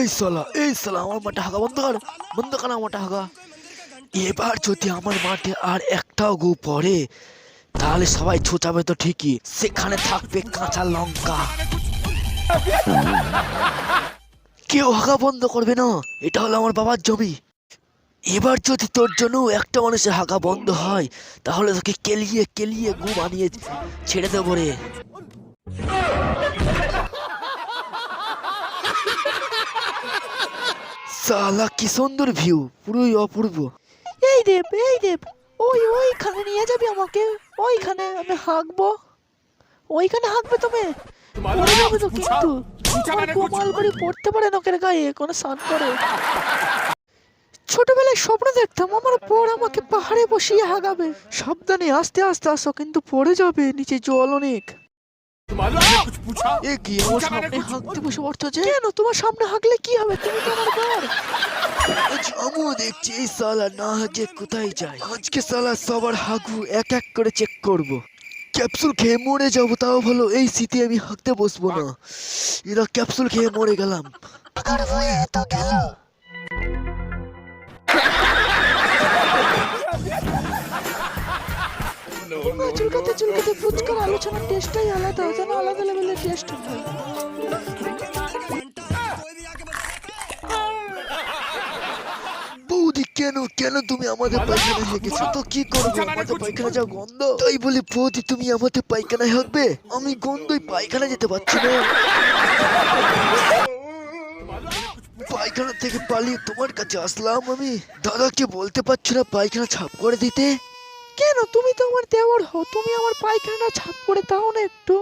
এই সালা আমার মাঠে হাগা বন্ধ কর আমার মাঠে হাগা। এবার যদি আমার মাঠে আর একটাও গু পড়ে তাহলে সবাই ছোটাবে তো ঠিকই, সেখানে থাকবে কাঁচা লঙ্কা। কেউ হাগা বন্ধ করবে না, এটা হলো আমার বাবার জমি। এবার যদি তোর জন্য একটা মানুষের হাগা বন্ধ হয় তাহলে তোকে কেলিয়ে কেলিয়ে গু বানিয়ে ছেড়ে দেবো রে। সালা কি সুন্দর ভিউ, পুরোই অপূর্ব। এই দেব ওইখানে নিয়ে যাবি আমাকে, ওইখানে আমি হাঁকবো, ওইখানে হাঁকবে তুমি, পড়ে যাবে তো কিন্তু। আমার গোমাল করে পড়তে পারে নখের গায়ে কোনো স্নান করে। ছোটবেলায় স্বপ্ন দেখতাম আমার বর আমাকে পাহাড়ে বসিয়ে হাগাবে। সাবধানে আস্তে আস্তে আসো, কিন্তু পড়ে যাবে, নিচে জল অনেক। এ কি আমার সামনে হাঁকতে বসে পড়তো যে? কেন তোমার সামনে হাঁকলে কি হবে, তুমি তো আমার বর। আজ আমিও দেখছি এই সালা না হাগে কোথায় যায়। আজকে সালা সবার হাগু এক এক করে চেক করব। ক্যাপসুল খেয়ে মরে যাবো তাও ভালো, এই শীতে আমি হাঁকতে বসবো না। এরা ক্যাপসুল খেয়ে মরে গেলাম। চুলকাতে চুলকাতে ফুচকার আলোচনার টেস্টটাই আলাদা, যেন আলাদা লেভেলের টেস্ট হয়। বৌদি কেন কেন তুমি আমাদের পায়খানায় হেঁকেছো? তো কি করবো, আমাদের পায়খানা যা গন্ধ। তাই বলি বৌদি তুমি আমাদের পায়খানায় হাঁকবে? আমি গন্ধই পায়খানা যেতে পারছি না। পায়খানা থেকে পালিয়ে তোমার কাছে আসলাম আমি। দাদাকে বলতে পারছো না পায়খানা ছাপ করে দিতে? কেন, তুমি তো আমার দেওর হও, তুমি আমার পায়খানা ছাপ করে দাও না একটু।